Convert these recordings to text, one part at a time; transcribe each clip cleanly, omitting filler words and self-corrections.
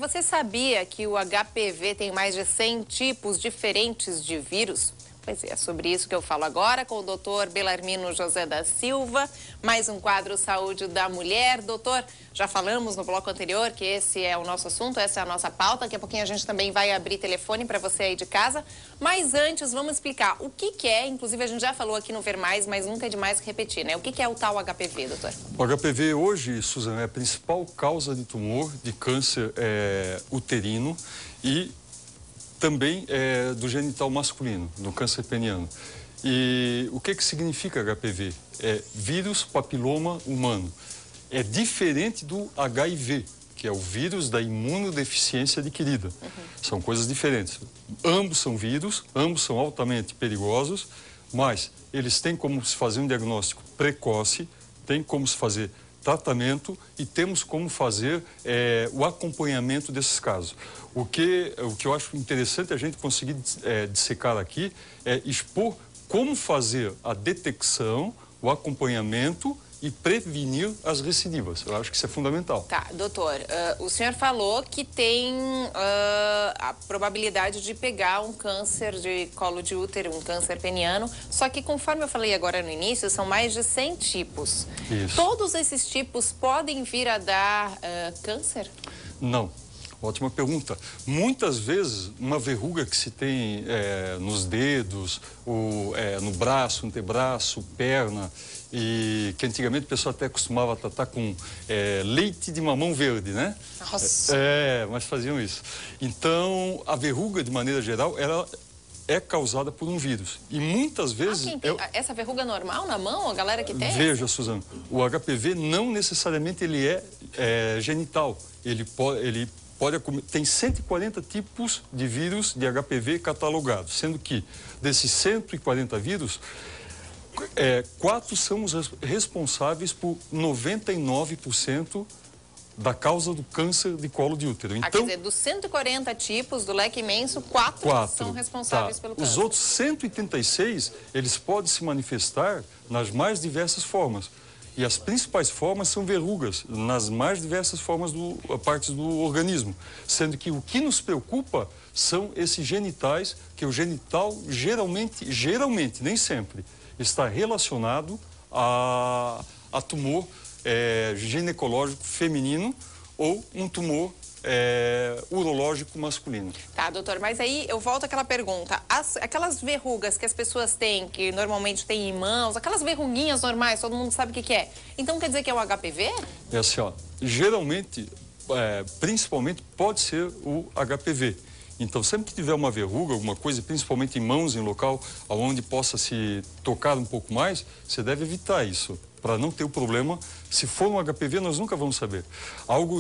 você sabia que o HPV tem mais de 100 tipos diferentes de vírus? Pois é sobre isso que eu falo agora com o doutor Belarmino José da Silva, mais um quadro Saúde da Mulher. Doutor, já falamos no bloco anterior que esse é o nosso assunto, essa é a nossa pauta. Daqui a pouquinho a gente também vai abrir telefone para você aí de casa. Mas antes, vamos explicar o que é, inclusive a gente já falou aqui no Ver Mais, mas nunca é demais repetir, né? O que é o tal HPV, doutor? O HPV hoje, Suzana, é a principal causa de tumor, de câncer uterino e também do genital masculino, do câncer peniano. E o que significa HPV? É vírus papiloma humano. É diferente do HIV, que é o vírus da imunodeficiência adquirida. São coisas diferentes. Ambos são vírus, ambos são altamente perigosos, mas eles têm como se fazer um diagnóstico precoce, tem como se fazer tratamento e temos como fazer o acompanhamento desses casos. O que eu acho interessante a gente conseguir dissecar aqui é expor como fazer a detecção, o acompanhamento e prevenir as recidivas. Eu acho que isso é fundamental. Tá, doutor, o senhor falou que tem a probabilidade de pegar um câncer de colo de útero, um câncer peniano, só que conforme eu falei agora no início, são mais de 100 tipos. Isso. Todos esses tipos podem vir a dar câncer? Não. Ótima pergunta. Muitas vezes, uma verruga que se tem nos dedos, no braço, antebraço, perna, e que antigamente o pessoal até costumava tratar com leite de mamão verde, né? Nossa! Mas faziam isso. Então, a verruga, de maneira geral, ela é causada por um vírus. E muitas vezes... Essa verruga normal na mão, a galera que tem? Veja, Suzana, o HPV não necessariamente ele é genital. Ele tem 140 tipos de vírus de HPV catalogados, sendo que desses 140 vírus, 4 são os responsáveis por 99% da causa do câncer de colo de útero. Então, quer dizer, dos 140 tipos do leque imenso, 4 são responsáveis pelo câncer. Os outros 186, eles podem se manifestar nas mais diversas formas. E as principais formas são verrugas, nas mais diversas partes do organismo. Sendo que o que nos preocupa são esses genitais, que o genital geralmente, nem sempre, está relacionado a tumor ginecológico feminino ou um tumor urológico masculino. Tá, doutor, mas aí eu volto àquela pergunta. Aquelas verrugas que as pessoas têm, que normalmente têm em mãos, aquelas verruguinhas normais, todo mundo sabe o que é. Então quer dizer que é o HPV? É assim, ó, geralmente, principalmente, pode ser o HPV. Então, sempre que tiver uma verruga, alguma coisa, principalmente em mãos, em local onde possa se tocar um pouco mais, você deve evitar isso, para não ter o problema. Se for um HPV, nós nunca vamos saber.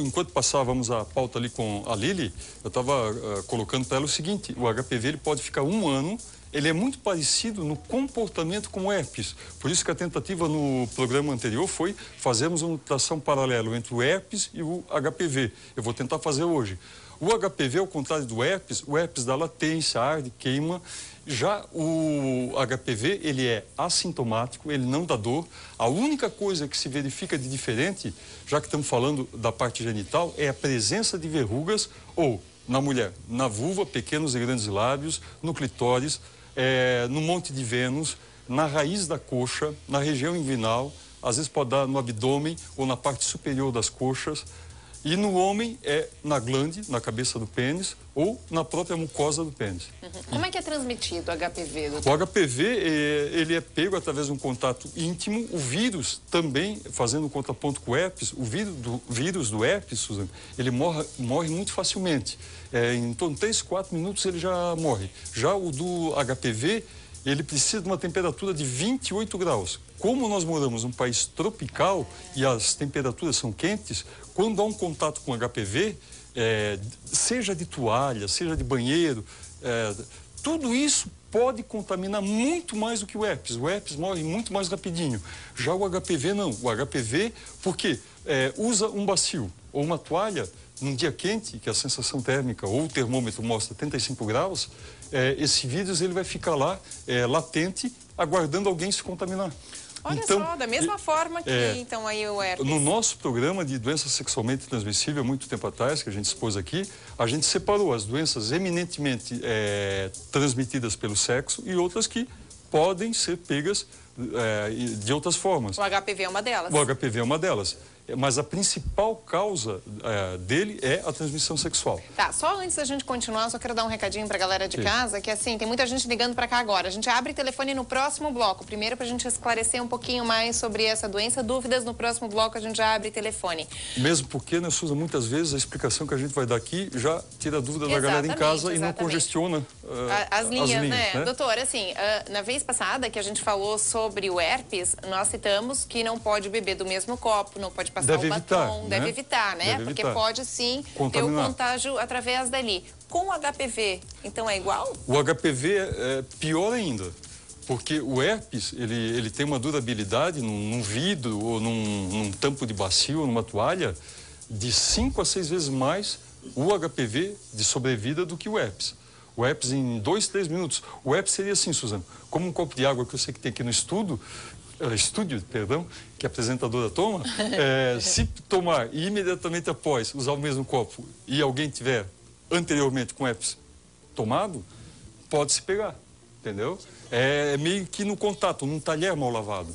Enquanto passávamos a pauta ali com a Lili, eu estava colocando para ela o seguinte: o HPV ele pode ficar 1 ano, ele é muito parecido no comportamento com o herpes. Por isso que a tentativa no programa anterior foi fazermos uma tração paralelo entre o herpes e o HPV. Eu vou tentar fazer hoje. O HPV, ao contrário do herpes, o herpes dá latência, arde, queima. Já o HPV, ele é assintomático, ele não dá dor. A única coisa que se verifica de diferente, já que estamos falando da parte genital, é a presença de verrugas ou, na mulher, na vulva, pequenos e grandes lábios, no clitóris, no monte de Vênus, na raiz da coxa, na região inguinal, às vezes pode dar no abdômen ou na parte superior das coxas. E no homem na glande, na cabeça do pênis ou na própria mucosa do pênis. Como é que é transmitido o HPV, doutor? O HPV, ele é pego através de um contato íntimo. O vírus também, fazendo um contraponto com o herpes, o vírus do herpes, Suzana, ele morre muito facilmente. Em torno de 3, 4 minutos ele já morre. Já o do HPV, ele precisa de uma temperatura de 28 graus. Como nós moramos num país tropical e as temperaturas são quentes, quando há um contato com HPV, seja de toalha, seja de banheiro, tudo isso pode contaminar muito mais do que o herpes. O herpes morre muito mais rapidinho. Já o HPV não. O HPV, porque usa um bacil ou uma toalha, num dia quente, que a sensação térmica ou o termômetro mostra 35 graus, esse vírus ele vai ficar lá, latente, aguardando alguém se contaminar. Olha então, só, da mesma forma que então aí o herpes. No nosso programa de doença sexualmente transmissível, muito tempo atrás, que a gente expôs aqui, a gente separou as doenças eminentemente transmitidas pelo sexo e outras que podem ser pegas de outras formas. O HPV é uma delas. O HPV é uma delas. Mas a principal causa dele é a transmissão sexual. Tá, só antes da gente continuar, só quero dar um recadinho pra galera de casa, que assim, tem muita gente ligando pra cá agora. A gente abre telefone no próximo bloco. Primeiro, pra gente esclarecer um pouquinho mais sobre essa doença. Dúvidas, no próximo bloco a gente já abre telefone. Mesmo porque, né, Susan, muitas vezes a explicação que a gente vai dar aqui já tira a dúvida da galera em casa e não congestiona as linhas, né? né? Doutor, assim, na vez passada que a gente falou sobre o herpes, nós citamos que não pode beber do mesmo copo, não pode passar o batom, deve evitar, né? Porque pode sim ter o contágio através dali. Com o HPV, então é igual? O HPV é pior ainda, porque o herpes, ele tem uma durabilidade num vidro ou num tampo de bacio, ou numa toalha, de 5 a 6 vezes mais o HPV de sobrevida do que o herpes. O herpes em 2, 3 minutos. O herpes seria assim, Suzana, como um copo de água que eu sei que tem aqui no estúdio, que a apresentadora toma, se tomar e imediatamente após usar o mesmo copo e alguém tiver anteriormente com herpes tomado, pode se pegar, entendeu? É meio que no contato, num talher mal lavado.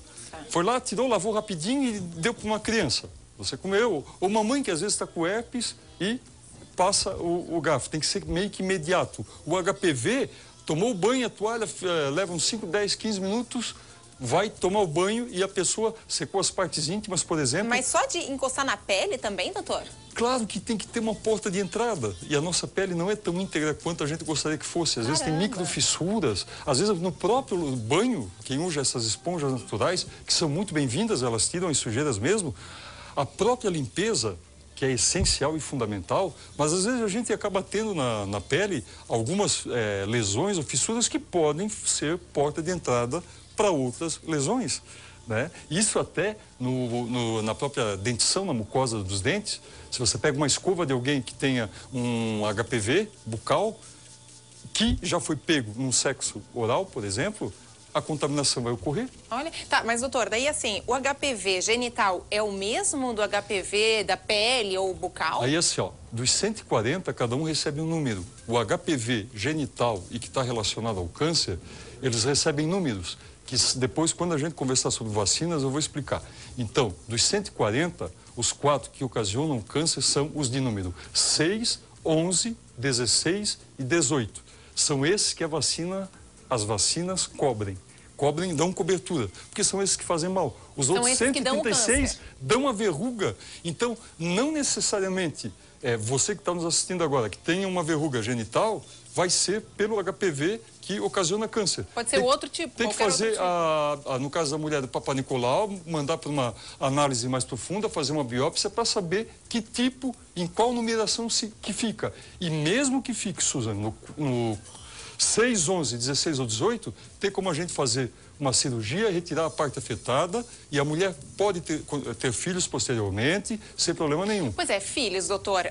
Foi lá, tirou, lavou rapidinho e deu para uma criança. Você comeu. Ou uma mãe que às vezes está com herpes e passa o garfo. Tem que ser meio que imediato. O HPV, tomou o banho, a toalha, leva uns 5, 10, 15 minutos, vai tomar o banho e a pessoa secou as partes íntimas, por exemplo. Mas só de encostar na pele também, doutor? Claro que tem que ter uma porta de entrada. E a nossa pele não é tão íntegra quanto a gente gostaria que fosse. Às vezes tem microfissuras. Às vezes no próprio banho, quem usa essas esponjas naturais, que são muito bem-vindas, elas tiram as sujeiras mesmo. A própria limpeza, que é essencial e fundamental, mas às vezes a gente acaba tendo na pele algumas lesões ou fissuras que podem ser porta de entrada para outras lesões, né? Isso até na própria dentição, na mucosa dos dentes. Se você pega uma escova de alguém que tenha um HPV bucal, que já foi pego num sexo oral, por exemplo, a contaminação vai ocorrer. Olha, tá, mas doutor, daí assim, o HPV genital é o mesmo do HPV da pele ou bucal? Aí assim, ó, dos 140, cada um recebe um número. O HPV genital e que está relacionado ao câncer, eles recebem números, que depois, quando a gente conversar sobre vacinas, eu vou explicar. Então, dos 140, os 4 que ocasionam câncer são os de número 6, 11, 16 e 18. São esses que as vacinas cobrem, dão cobertura, porque são esses que fazem mal. Os outros 136 dão a verruga. Então, não necessariamente você que está nos assistindo agora, que tenha uma verruga genital, vai ser pelo HPV que ocasiona câncer. Pode ser outro tipo. Tem que fazer, no caso da mulher do Papa Nicolau, mandar para uma análise mais profunda, fazer uma biópsia para saber que tipo, em qual numeração que fica. E mesmo que fique, Suzana, no 6, 11, 16 ou 18, tem como a gente fazer uma cirurgia, retirar a parte afetada e a mulher pode ter filhos posteriormente, sem problema nenhum. Pois é, filhos, doutor.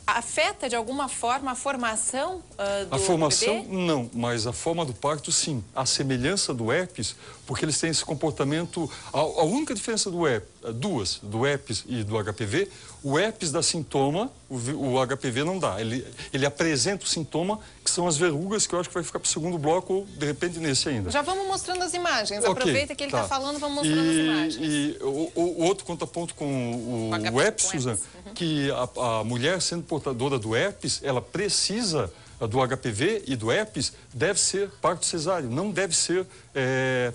Afeta de alguma forma a formação do A formação, bebê? não, mas a forma do parto, sim. A semelhança do herpes, porque eles têm esse comportamento... A única diferença do herpes e do HPV, o herpes dá sintoma, o HPV não dá. Ele apresenta o sintoma, que são as verrugas, que eu acho que vai ficar para o segundo bloco, ou de repente nesse ainda. Já vamos mostrando as imagens. Aproveita que ele está falando, vamos mostrando as imagens. E o outro contraponto com o herpes, Suzana, que a mulher sendo portadora do herpes, ela precisa do HPV e do herpes, deve ser parto cesáreo, não deve ser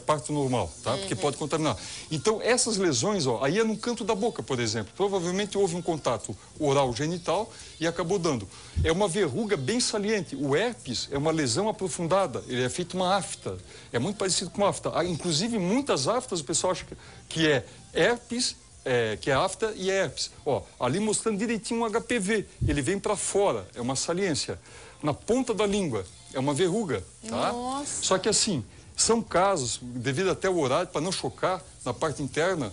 parto normal, tá? Porque pode contaminar. Então, essas lesões, ó, aí é no canto da boca, por exemplo. Provavelmente houve um contato oral genital e acabou dando. É uma verruga bem saliente. O herpes é uma lesão aprofundada, ele é feito uma afta. É muito parecido com uma afta. Inclusive, muitas aftas, o pessoal acha que é herpes, que é afta e é herpes. Ó, ali mostrando direitinho um HPV, ele vem para fora, é uma saliência. Na ponta da língua, é uma verruga, tá? Nossa. Só que assim, são casos, devido até ao horário, para não chocar, na parte interna,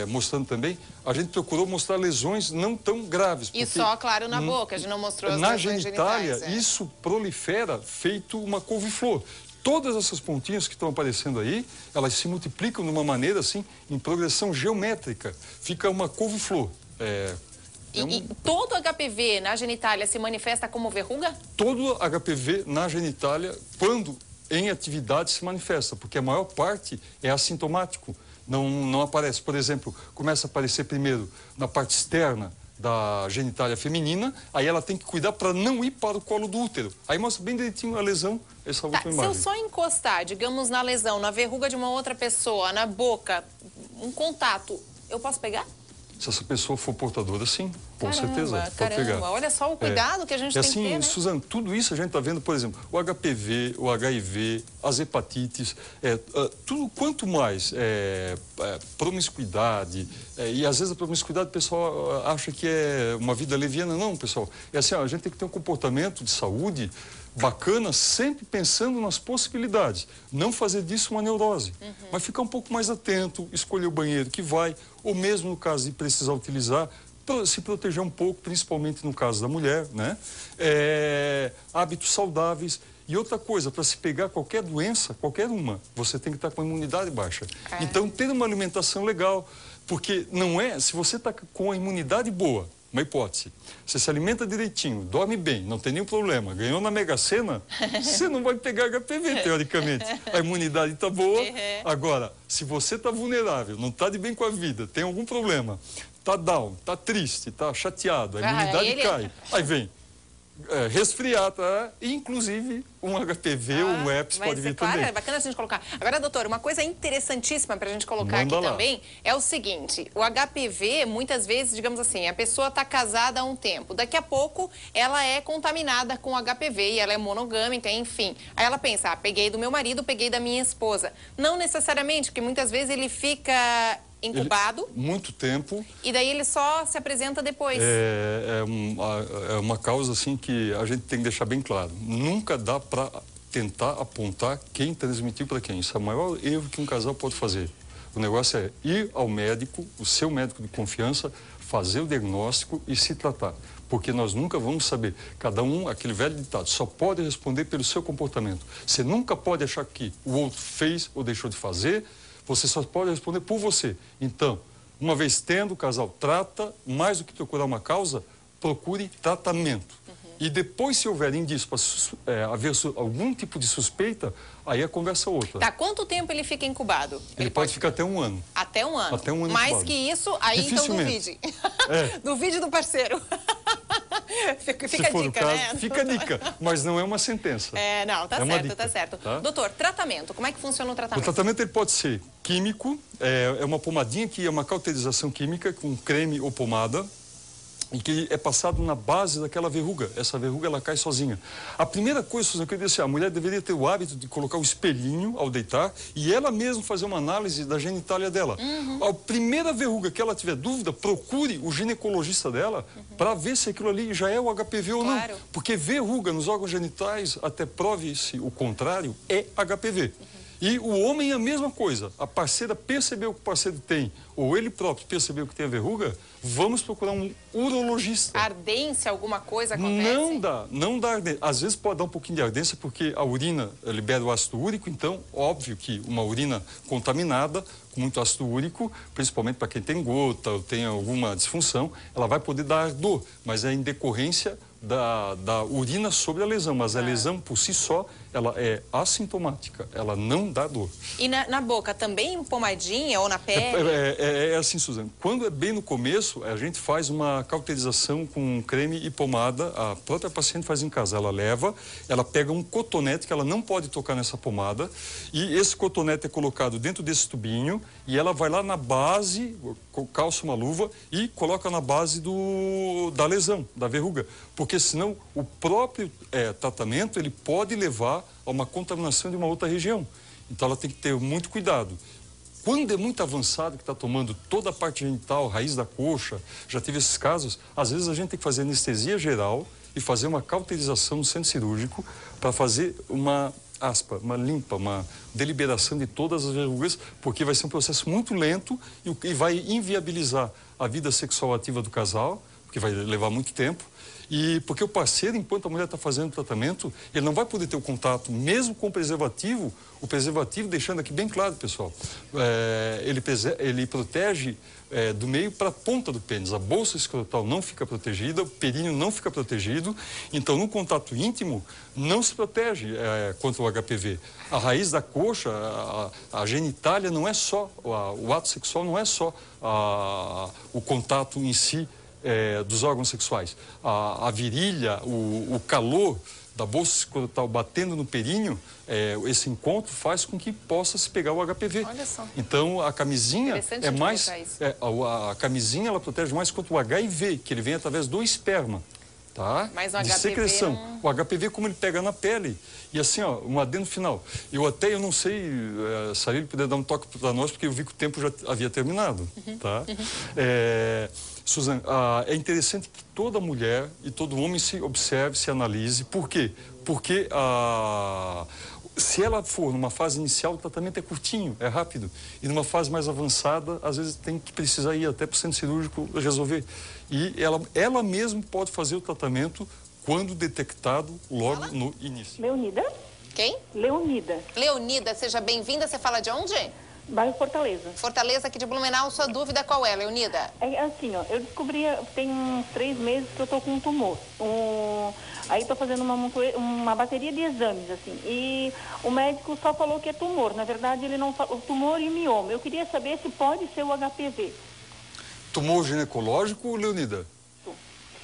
mostrando também, a gente procurou mostrar lesões não tão graves. E só, claro, na boca, a gente não mostrou as na lesões genitália, genitais, isso prolifera feito uma couve-flor. todas essas pontinhas que estão aparecendo aí, elas se multiplicam de uma maneira assim, em progressão geométrica. Fica uma couve-flor. E todo HPV na genitália se manifesta como verruga? Todo HPV na genitália, quando em atividade, se manifesta, porque a maior parte é assintomático. Não aparece. Por exemplo, começa a aparecer primeiro na parte externa da genitália feminina, aí ela tem que cuidar para não ir para o colo do útero. Aí mostra bem direitinho a lesão, essa última imagem. Se eu só encostar, digamos, na lesão, na verruga de uma outra pessoa, na boca, um contato, eu posso pegar? Se essa pessoa for portadora, sim, com certeza, pode pegar. Olha só o cuidado que a gente tem que ter, né? Suzana, tudo isso a gente está vendo, por exemplo, o HPV, o HIV, as hepatites, tudo quanto mais promiscuidade, e às vezes a promiscuidade o pessoal acha que é uma vida leviana. Não, pessoal, é assim, a gente tem que ter um comportamento de saúde bacana, sempre pensando nas possibilidades. Não fazer disso uma neurose, mas ficar um pouco mais atento, escolher o banheiro que vai, ou mesmo no caso de precisar utilizar, se proteger um pouco, principalmente no caso da mulher, né? Hábitos saudáveis. E outra coisa, para se pegar qualquer doença, qualquer uma, você tem que estar com a imunidade baixa. Então, ter uma alimentação legal, porque não é, se você está com a imunidade boa, uma hipótese, você se alimenta direitinho, dorme bem, não tem nenhum problema, ganhou na Mega Sena, você não vai pegar HPV, teoricamente. A imunidade está boa. Agora, se você está vulnerável, não está de bem com a vida, tem algum problema, está down, está triste, está chateado, a imunidade cai, aí vem resfriar, tá? Inclusive um HPV ou um herpes pode vir também. É bacana a gente colocar. Agora, doutor, uma coisa interessantíssima para a gente colocar aqui também é o seguinte: o HPV, muitas vezes, digamos assim, a pessoa está casada há um tempo, daqui a pouco ela é contaminada com HPV e ela é monogâmica, enfim. Aí ela pensa, peguei do meu marido, peguei da minha esposa. Não necessariamente, porque muitas vezes ele fica incubado. Muito tempo. E daí ele só se apresenta depois. É uma causa assim que a gente tem que deixar bem claro. Nunca dá para tentar apontar quem transmitiu para quem. Isso é o maior erro que um casal pode fazer. O negócio é ir ao médico, o seu médico de confiança, fazer o diagnóstico e se tratar. Porque nós nunca vamos saber. Cada um, aquele velho ditado, só pode responder pelo seu comportamento. Você nunca pode achar que o outro fez ou deixou de fazer. Você só pode responder por você. Então, uma vez tendo, o casal trata, mais do que procurar uma causa, procure tratamento. E depois, se houver indício para haver algum tipo de suspeita, aí a conversa é outra. Tá, quanto tempo ele fica incubado? Ele pode ficar até 1 ano. Até 1 ano? Até 1 ano Mais incubado. que isso, aí então duvide. Duvide do parceiro. Fica a dica, né? Fica a dica, mas não é uma sentença. Não, tá certo, tá certo. Tá? Doutor, tratamento, como é que funciona o tratamento? O tratamento ele pode ser químico, é uma pomadinha que é uma cauterização química com creme ou pomada, e que é passado na base daquela verruga. Essa verruga, ela cai sozinha. A primeira coisa, Suzana, que eu disse, a mulher deveria ter o hábito de colocar o espelhinho ao deitar e ela mesma fazer uma análise da genitália dela. A primeira verruga que ela tiver dúvida, procure o ginecologista dela para ver se aquilo ali já é o HPV ou não. Porque verruga nos órgãos genitais, até prove-se o contrário, é HPV. E o homem é a mesma coisa. A parceira percebeu que o parceiro tem, ou ele próprio percebeu que tem a verruga, vamos procurar um urologista. Ardência, alguma coisa acontece? Não dá ardência. Às vezes pode dar um pouquinho de ardência porque a urina libera o ácido úrico, então, óbvio que uma urina contaminada, com muito ácido úrico, principalmente para quem tem gota ou tem alguma disfunção, ela vai poder dar ardor, mas é em decorrência da urina sobre a lesão, mas a lesão por si só, ela é assintomática, ela não dá dor. E na boca também, pomadinha ou na pele? É assim, Suzana, quando é bem no começo, a gente faz uma cauterização com creme e pomada, a própria paciente faz em casa, ela leva, ela pega um cotonete que ela não pode tocar nessa pomada e esse cotonete é colocado dentro desse tubinho e ela vai lá na base, calça uma luva e coloca na base da lesão, da verruga, porque senão o próprio tratamento ele pode levar a uma contaminação de uma outra região. Então ela tem que ter muito cuidado. Quando é muito avançado, que está tomando toda a parte genital, raiz da coxa, já tive esses casos, às vezes a gente tem que fazer anestesia geral e fazer uma cauterização no centro cirúrgico para fazer uma limpa, uma deliberação de todas as verrugas, porque vai ser um processo muito lento e vai inviabilizar a vida sexual ativa do casal, porque vai levar muito tempo. E porque o parceiro, enquanto a mulher está fazendo o tratamento, ele não vai poder ter o contato, mesmo com o preservativo deixando aqui bem claro, pessoal, ele protege do meio para a ponta do pênis. A bolsa escrotal não fica protegida, o períneo não fica protegido, então no contato íntimo não se protege contra o HPV. A raiz da coxa, a genitália não é só, o ato sexual não é só o contato em si, dos órgãos sexuais. A virilha, o calor da bolsa escrotal batendo no períneo, esse encontro faz com que possa se pegar o HPV. Olha só. Então, a camisinha é mais... a camisinha, ela protege mais contra o HIV, que ele vem através do esperma. Tá? Mas o de HPV secreção. não... O HPV, como ele pega na pele. E assim, ó, um adendo final. Eu não sei, se ele puder dar um toque para nós, porque eu vi que o tempo já havia terminado. Tá? Suzane, é interessante que toda mulher e todo homem se observe, se analise. Por quê? Porque se ela for numa fase inicial, o tratamento é curtinho, é rápido. E numa fase mais avançada, às vezes tem que precisar ir até para o centro cirúrgico resolver. E ela mesma pode fazer o tratamento quando detectado logo no início. Leonida? Quem? Leonida. Leonida, seja bem-vinda. Você fala de onde? Bairro Fortaleza. Fortaleza, aqui de Blumenau. Sua dúvida qual é, Leonida? É assim, ó, eu descobri tem uns 3 meses que eu tô com um tumor. Aí tô fazendo uma bateria de exames, assim. E o médico só falou que é tumor. Na verdade, ele não falou tumor e mioma. Eu queria saber se pode ser o HPV. Tumor ginecológico, Leonida?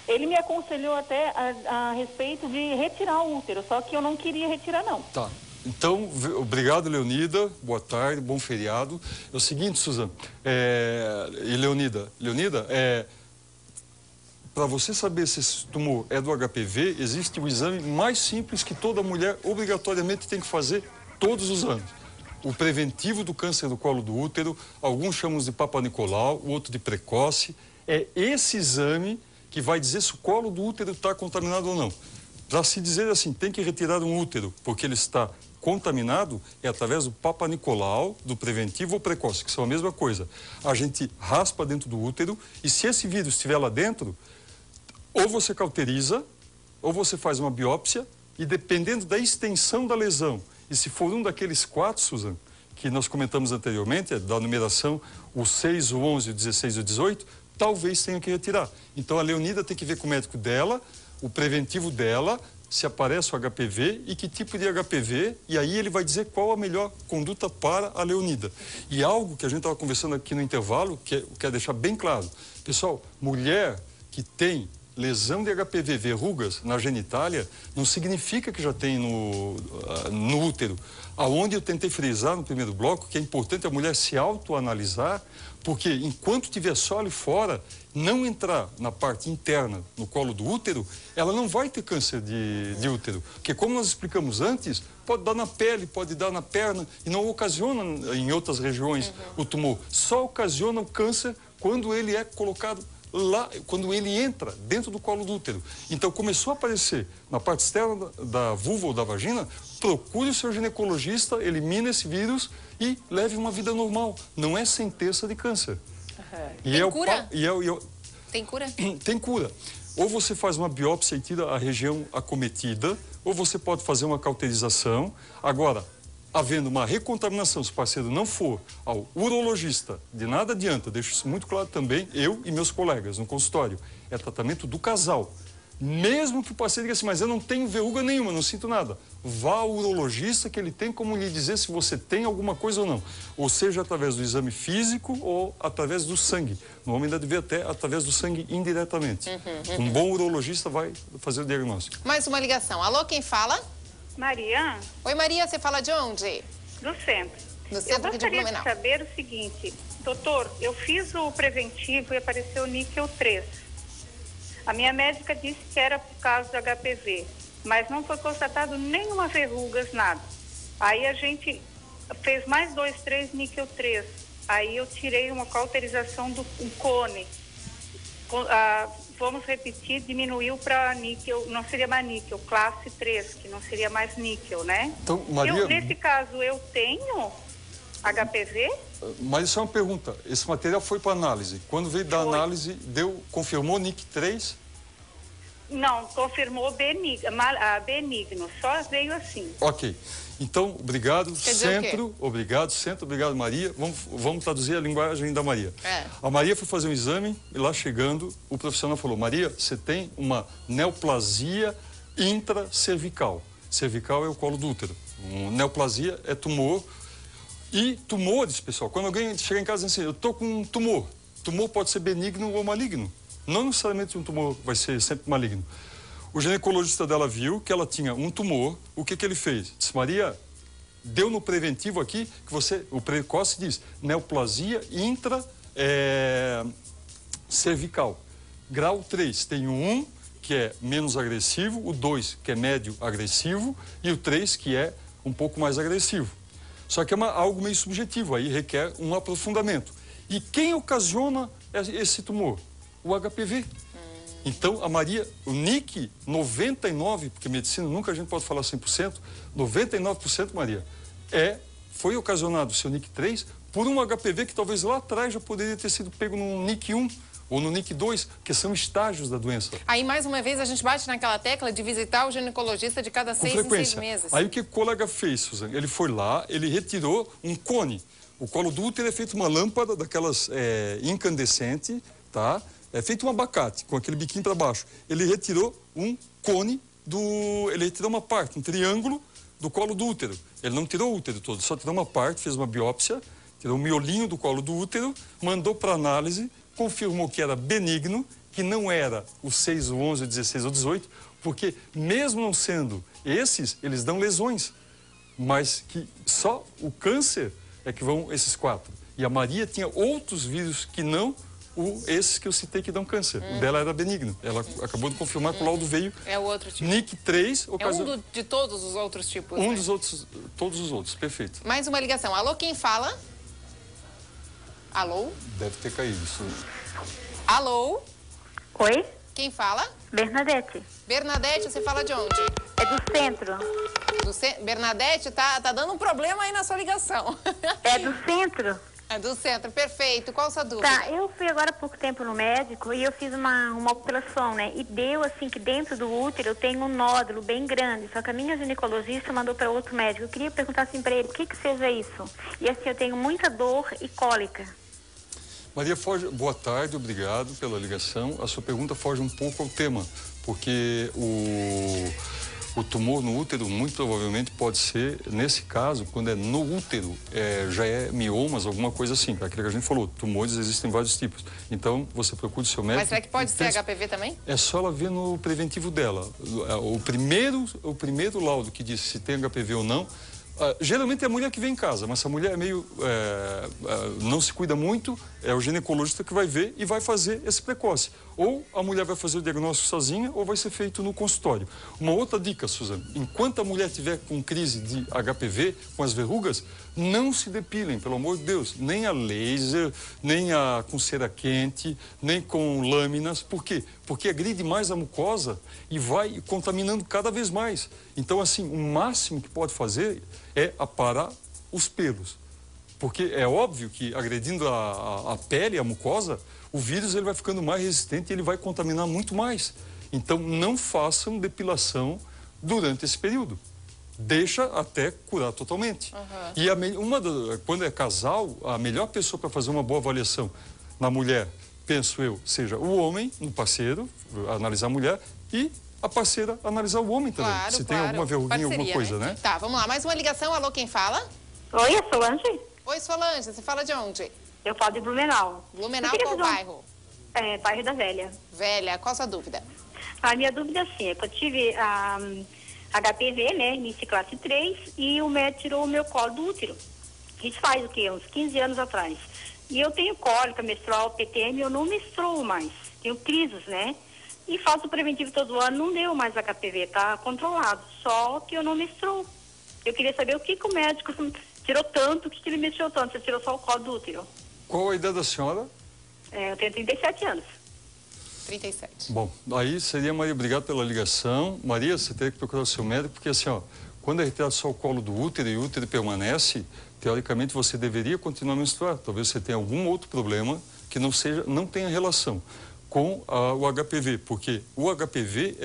Ele me aconselhou até a respeito de retirar o útero, só que eu não queria retirar, não. Tá. Então, obrigado, Leonida. Boa tarde, bom feriado. É o seguinte, Suzane, e Leonida, para você saber se esse tumor é do HPV, existe o exame mais simples que toda mulher obrigatoriamente tem que fazer todos os anos. O preventivo do câncer do colo do útero, alguns chamam de Papa Nicolau, o outro de precoce. É esse exame que vai dizer se o colo do útero está contaminado ou não. Para se dizer assim, tem que retirar um útero porque ele está contaminado, é através do Papa Nicolau, do preventivo ou precoce, que são a mesma coisa. A gente raspa dentro do útero e se esse vírus estiver lá dentro, ou você cauteriza, ou você faz uma biópsia e dependendo da extensão da lesão, e se for um daqueles 4, Suzane, que nós comentamos anteriormente, da numeração, o 6, o 11, o 16 e o 18, talvez tenha que retirar. Então a Leonida tem que ver com o médico dela, o preventivo dela, se aparece o HPV e que tipo de HPV, e aí ele vai dizer qual a melhor conduta para a Leonida. E algo que a gente estava conversando aqui no intervalo, que eu quero deixar bem claro. Pessoal, mulher que tem lesão de HPV, verrugas na genitália, não significa que já tem no útero. Aonde eu tentei frisar no primeiro bloco, que é importante a mulher se autoanalisar, porque enquanto estiver só ali fora, não entrar na parte interna, no colo do útero, ela não vai ter câncer de útero. Porque como nós explicamos antes, pode dar na pele, pode dar na perna, e não ocasiona em outras regiões o tumor. Só ocasiona o câncer quando ele é colocado lá, quando ele entra dentro do colo do útero. Então, começou a aparecer na parte externa da vulva ou da vagina, procure o seu ginecologista, elimine esse vírus e leve uma vida normal. Não é sentença de câncer. Tem cura? Tem cura? Tem cura. Ou você faz uma biópsia e tira a região acometida, ou você pode fazer uma cauterização. Agora, havendo uma recontaminação, se o parceiro não for ao urologista, de nada adianta, deixo isso muito claro também, eu e meus colegas no consultório, é tratamento do casal. Mesmo que o parceiro diga assim, mas eu não tenho verruga nenhuma, não sinto nada. Vá ao urologista que ele tem como lhe dizer se você tem alguma coisa ou não. Ou seja, através do exame físico ou através do sangue. No homem deve ver até através do sangue indiretamente. Um bom urologista vai fazer o diagnóstico. Mais uma ligação. Alô, quem fala? Maria? Oi, Maria, você fala de onde? Do centro. Do centro aqui de Blumenau. Eu gostaria de saber o seguinte, doutor, eu fiz o preventivo e apareceu o níquel 3. A minha médica disse que era por causa do HPV, mas não foi constatado nenhuma verrugas, nada. Aí a gente fez mais 2, 3 níquel 3. Aí eu tirei uma cauterização do cone. Vamos repetir, diminuiu para níquel, não seria mais níquel, classe 3, que não seria mais níquel, né? Então, Maria... Nesse caso, eu tenho HPV? Mas isso é uma pergunta. Esse material foi para análise. Quando veio da análise, confirmou NIC3? Não, confirmou benigno. Só veio assim. Ok. Então, obrigado, centro, obrigado, Maria. Vamos traduzir a linguagem da Maria. A Maria foi fazer um exame e lá chegando, o profissional falou, Maria, você tem uma neoplasia intracervical. Cervical é o colo do útero. Neoplasia é tumor. E tumores, pessoal, quando alguém chega em casa e diz assim, eu estou com um tumor. Tumor pode ser benigno ou maligno. Não necessariamente um tumor vai ser sempre maligno. O ginecologista dela viu que ela tinha um tumor. O que ele fez? Disse, Maria, deu no preventivo aqui, que o precoce diz, neoplasia intracervical. Grau 3, tem o 1, que é menos agressivo, o 2, que é médio agressivo, e o 3, que é um pouco mais agressivo. Só que é algo meio subjetivo, aí requer um aprofundamento. E quem ocasiona esse tumor? O HPV. Então, a Maria, o NIC 99, porque medicina nunca a gente pode falar 100%, 99%, Maria, foi ocasionado o seu NIC 3 por um HPV que talvez lá atrás já poderia ter sido pego no NIC 1 ou no NIC 2, que são estágios da doença. Aí, mais uma vez, a gente bate naquela tecla de visitar o ginecologista de cada 6 em 6 meses. Aí, o que o colega fez, Suzane? Ele foi lá, ele retirou um cone. O colo do útero é feito uma lâmpada daquelas incandescente, tá? É feito um abacate, com aquele biquinho para baixo. Ele retirou um cone ele retirou uma parte, um triângulo do colo do útero. Ele não tirou o útero todo, só tirou uma parte, fez uma biópsia, tirou o miolinho do colo do útero, mandou para análise, confirmou que era benigno, que não era o 6, o 11, o 16 ou 18, porque mesmo não sendo esses, eles dão lesões, mas que só o câncer é que vão esses 4. E a Maria tinha outros vírus que não esses que eu citei que dão câncer. O dela era benigno. Ela acabou de confirmar que o laudo veio. É o outro tipo. NIC 3. É um de todos os outros tipos, Um dos outros, todos os outros, perfeito. Mais uma ligação. Alô, quem fala? Alô? Deve ter caído isso. Alô? Oi? Quem fala? Bernadette. Bernadette, você fala de onde? É do centro. Bernadette, tá dando um problema aí na sua ligação. É do centro. É do centro, perfeito. Qual a sua dúvida? Tá, eu fui agora há pouco tempo no médico e eu fiz uma operação, né? E deu assim que dentro do útero eu tenho um nódulo bem grande, só que a minha ginecologista mandou para outro médico. Eu queria perguntar assim para ele, o que seja isso? E assim, eu tenho muita dor e cólica. Maria, boa tarde, obrigado pela ligação. A sua pergunta foge um pouco ao tema, porque o tumor no útero, muito provavelmente, pode ser, nesse caso, quando é no útero, já é miomas, alguma coisa assim. Aquilo que a gente falou, tumores existem vários tipos. Então, você procura o seu médico. Mas será que pode ser HPV também? É só ela ver no preventivo dela. O primeiro laudo que diz se tem HPV ou não, geralmente é a mulher que vem em casa, mas se a mulher é meio não se cuida muito, é o ginecologista que vai ver e vai fazer esse precoce. Ou a mulher vai fazer o diagnóstico sozinha ou vai ser feito no consultório. Uma outra dica, Suzane, enquanto a mulher tiver com crise de HPV, com as verrugas, não se depilem, pelo amor de Deus, nem a laser, nem com cera quente, nem com lâminas. Por quê? Porque agride mais a mucosa e vai contaminando cada vez mais. Então, assim, o máximo que pode fazer é aparar os pelos. Porque é óbvio que agredindo a pele, a mucosa, o vírus ele vai ficando mais resistente e ele vai contaminar muito mais. Então, não façam depilação durante esse período. Deixa até curar totalmente. E quando é casal, a melhor pessoa para fazer uma boa avaliação na mulher, penso eu, seja o homem, um parceiro, analisar a mulher, e a parceira analisar o homem também. Claro, se tem alguma verruguinha, alguma coisa, né? Tá, vamos lá. Mais uma ligação. Alô, quem fala? Oi, é Solange? Oi, Solange. Você fala de onde? Eu falo de Blumenau. Blumenau, qual bairro? Bairro da Velha. Velha. Qual a sua dúvida? A minha dúvida, assim, é que eu tive HPV, né, início classe 3, e o médico tirou o meu colo do útero. Isso faz o quê? Uns 15 anos atrás. E eu tenho cólica menstrual, PTM, eu não menstruo mais. Tenho crises, né? E faço preventivo todo ano, não deu mais HPV, tá controlado. Só que eu não menstruo. Eu queria saber o que o médico tirou tanto, o que ele mexeu tanto. Você tirou só o colo do útero. Qual a idade da senhora? Eu tenho 37 anos. 37. Bom, aí seria, Maria, obrigado pela ligação. Maria, você teria que procurar o seu médico, porque assim, ó, quando é retirado só o colo do útero e o útero permanece, teoricamente você deveria continuar a menstruar. Talvez você tenha algum outro problema que não tenha relação com o HPV, porque o HPV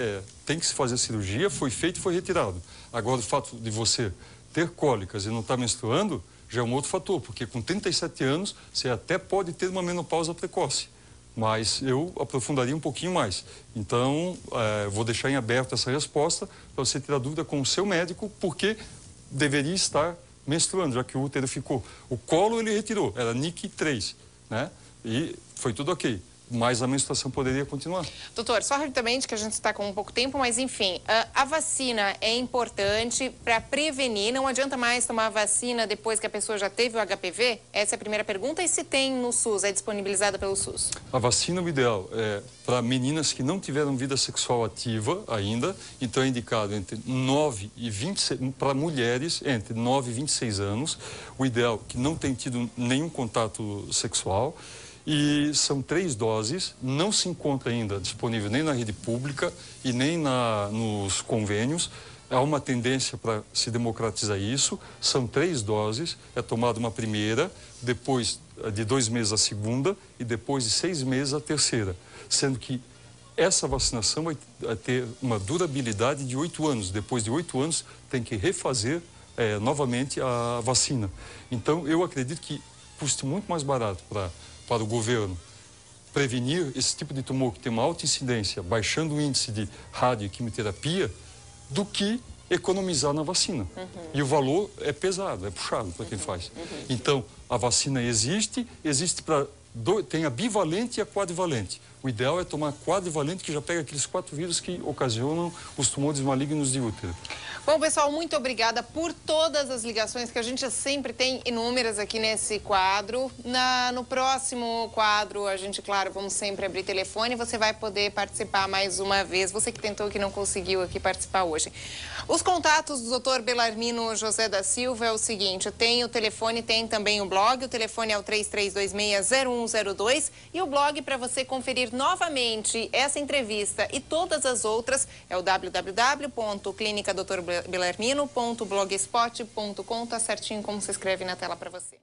tem que se fazer cirurgia, foi feito e foi retirado. Agora, o fato de você ter cólicas e não estar menstruando já é um outro fator, porque com 37 anos você até pode ter uma menopausa precoce, mas eu aprofundaria um pouquinho mais. Então, vou deixar em aberto essa resposta para você ter a dúvida com o seu médico, porque deveria estar menstruando, já que o útero ficou. O colo ele retirou, era NIC 3, né? E foi tudo ok. Mas a menstruação poderia continuar. Doutor, só rapidamente, que a gente está com um pouco tempo, mas enfim, a vacina é importante para prevenir, não adianta mais tomar a vacina depois que a pessoa já teve o HPV? Essa é a primeira pergunta. E se tem no SUS, é disponibilizada pelo SUS? A vacina, o ideal é para meninas que não tiveram vida sexual ativa ainda, então é indicado entre 9 e 26, para mulheres entre 9 e 26 anos, o ideal que não tem tido nenhum contato sexual. E são 3 doses, não se encontra ainda disponível nem na rede pública e nem nos convênios. Há uma tendência para se democratizar isso. São 3 doses, é tomada uma primeira, depois de 2 meses a segunda e depois de 6 meses a terceira. Sendo que essa vacinação vai ter uma durabilidade de 8 anos. Depois de 8 anos tem que refazer novamente a vacina. Então eu acredito que custe muito mais barato para o governo prevenir esse tipo de tumor que tem uma alta incidência, baixando o índice de rádio e quimioterapia, do que economizar na vacina. E o valor é pesado, é puxado para quem faz. Então, a vacina existe tem a bivalente e a quadrivalente. O ideal é tomar a quadrivalente, que já pega aqueles 4 vírus que ocasionam os tumores malignos de útero. Bom, pessoal, muito obrigada por todas as ligações que a gente sempre tem inúmeras aqui nesse quadro. No próximo quadro, a gente, claro, vamos sempre abrir telefone. Você vai poder participar mais uma vez. Você que tentou, que não conseguiu aqui participar hoje. Os contatos do Dr. Belarmino José da Silva é o seguinte: tem o telefone, tem também o blog. O telefone é o 3326-0102 e o blog para você conferir novamente essa entrevista e todas as outras é o www.clinicadrbelarmino.blogspot.com. Tá certinho como se escreve na tela para você.